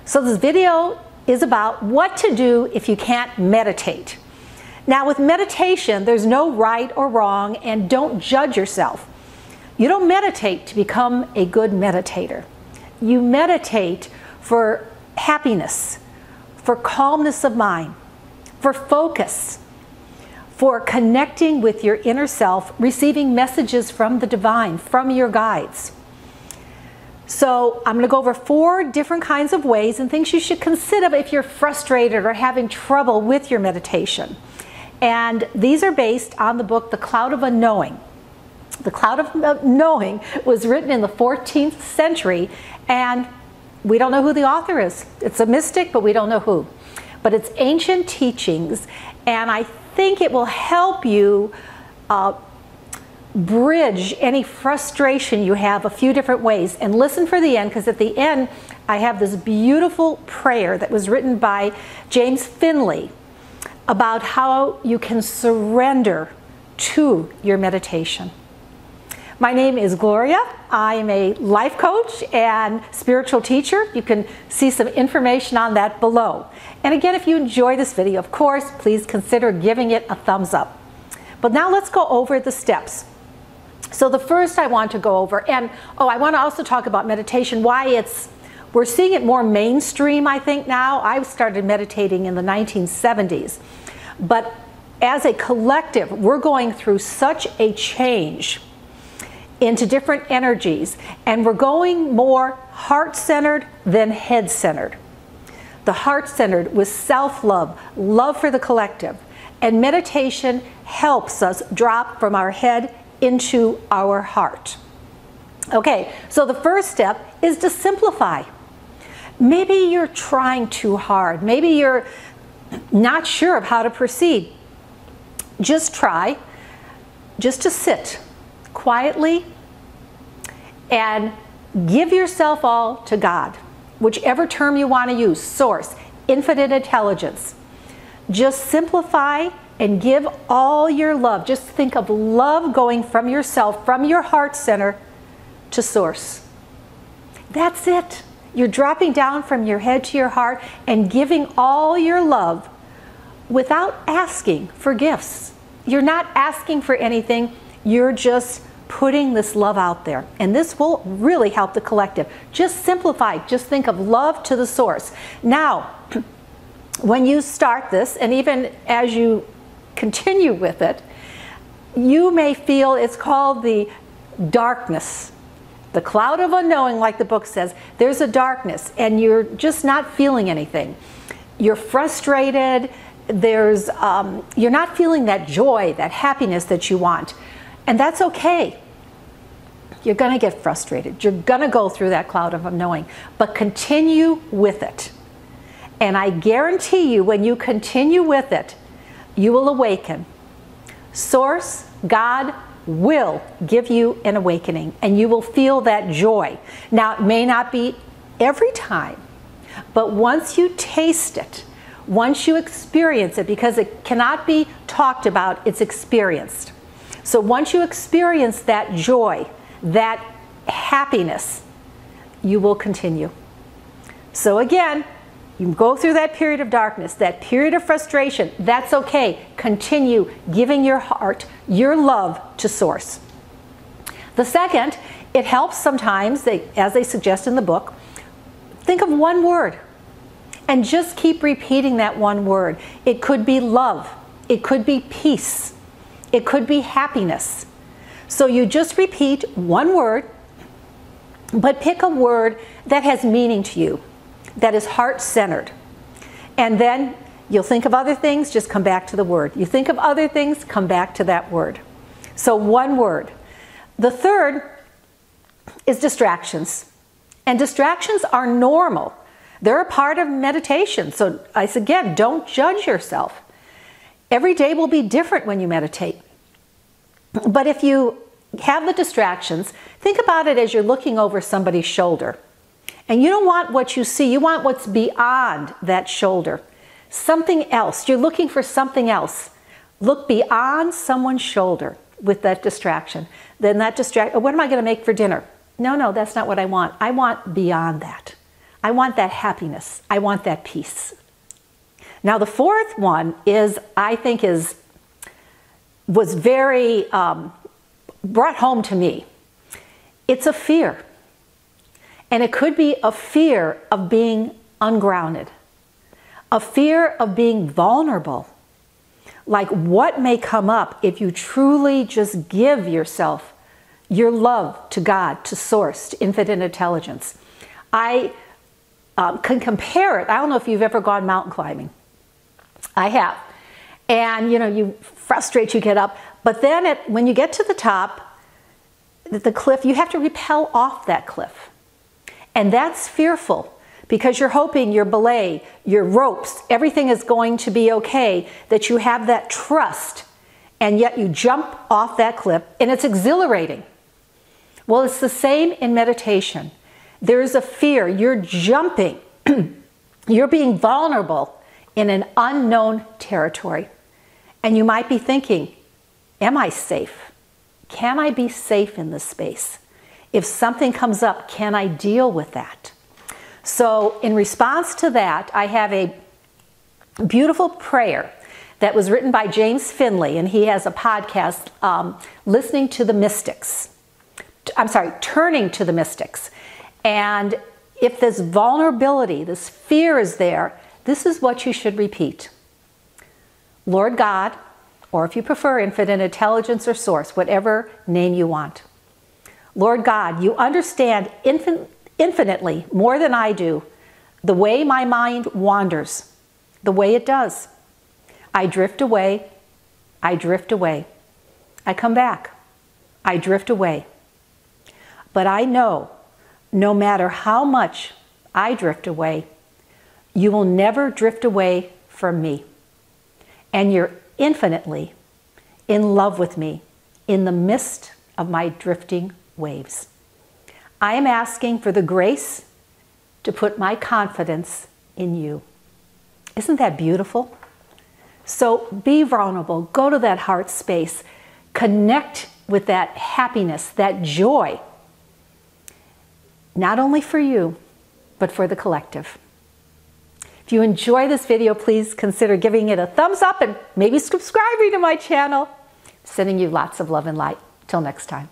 So this video is about what to do if you can't meditate. Now with meditation, there's no right or wrong, and don't judge yourself. You don't meditate to become a good meditator. You meditate for happiness, for calmness of mind, for focus, for connecting with your inner self, receiving messages from the divine, from your guides. So I'm going to go over 4 different kinds of ways and things you should consider if you're frustrated or having trouble with your meditation. And these are based on the book, The Cloud of Unknowing. The Cloud of Unknowing was written in the 14th century, and we don't know who the author is. It's a mystic, but we don't know who. But it's ancient teachings, and I think it will help you bridge any frustration you have a few different ways. And listen for the end, because at the end I have this beautiful prayer that was written by James Finley about how you can surrender to your meditation. My name is Gloria. I am a life coach and spiritual teacher. You can see some information on that below. And again, if you enjoy this video, of course, please consider giving it a thumbs up. But now let's go over the steps. So the first I want to go over, and I want to also talk about meditation, why we're seeing it more mainstream, I think, now. I started meditating in the 1970s. But as a collective, we're going through such a change into different energies, and we're going more heart-centered than head-centered. The heart-centered with self-love, love for the collective, and meditation helps us drop from our head into our heart. Okay, so the first step is to simplify. Maybe you're trying too hard. Maybe you're not sure of how to proceed. Just try just to sit quietly and give yourself all to God, whichever term you want to use, source, infinite intelligence. Just simplify and give all your love. Just think of love going from yourself, from your heart center to source. That's it. You're dropping down from your head to your heart and giving all your love without asking for gifts. You're not asking for anything. You're just putting this love out there. And this will really help the collective. Just simplify. Just think of love to the source. Now, when you start this, and even as you continue with it, you may feel it's called the darkness. The cloud of unknowing, like the book says, there's a darkness, and you're just not feeling anything. You're frustrated. You're not feeling that joy, that happiness that you want. And that's okay. You're going to get frustrated. You're going to go through that cloud of unknowing, but continue with it. And I guarantee you, when you continue with it, you will awaken. Source, God, will give you an awakening, and you will feel that joy. Now, it may not be every time, but once you taste it, once you experience it, because it cannot be talked about, it's experienced. So once you experience that joy, that happiness, you will continue. So again, you go through that period of darkness, that period of frustration. That's okay. Continue giving your heart, your love to source. The second, it helps sometimes, as they suggest in the book, think of one word and just keep repeating that one word. It could be love. It could be peace. It could be happiness. So you just repeat one word, but pick a word that has meaning to you, that is heart-centered. And then you'll think of other things, just come back to the word. You think of other things, come back to that word. So one word. The third is distractions. And distractions are normal. They're a part of meditation. So again, don't judge yourself. Every day will be different when you meditate. But if you have the distractions, think about it as you're looking over somebody's shoulder. And you don't want what you see, you want what's beyond that shoulder. Something else. You're looking for something else. Look beyond someone's shoulder with that distraction. Then that what am I going to make for dinner? No, that's not what I want. I want beyond that. I want that happiness. I want that peace. Now the fourth one is, I think was very brought home to me. It's a fear. And it could be a fear of being ungrounded, a fear of being vulnerable. Like what may come up if you truly just give yourself, your love to God, to Source, to infinite intelligence. I can compare it. I don't know if you've ever gone mountain climbing. I have. And you frustrate, you get up, but then when you get to the top, the cliff, you have to rappel off that cliff. And that's fearful because you're hoping your belay, your ropes, everything is going to be okay, that you have that trust, and yet you jump off that cliff and it's exhilarating. Well, it's the same in meditation. There's a fear. You're jumping. You're being vulnerable in an unknown territory. And you might be thinking, am I safe? Can I be safe in this space? If something comes up, can I deal with that? So in response to that, I have a beautiful prayer that was written by James Finley, and he has a podcast, Listening to the Mystics. Turning to the Mystics. And if this vulnerability, this fear is there, this is what you should repeat. Lord God, or if you prefer, infinite intelligence or Source, whatever name you want. Lord God, you understand infinitely more than I do the way my mind wanders, the way it does. I drift away. I drift away. I come back. I drift away. But I know, no matter how much I drift away, you will never drift away from me. And you're infinitely in love with me in the midst of my drifting waves. I am asking for the grace to put my confidence in you. Isn't that beautiful? So be vulnerable. Go to that heart space. Connect with that happiness, that joy. Not only for you, but for the collective. If you enjoy this video, please consider giving it a thumbs up and maybe subscribing to my channel. Sending you lots of love and light. Till next time.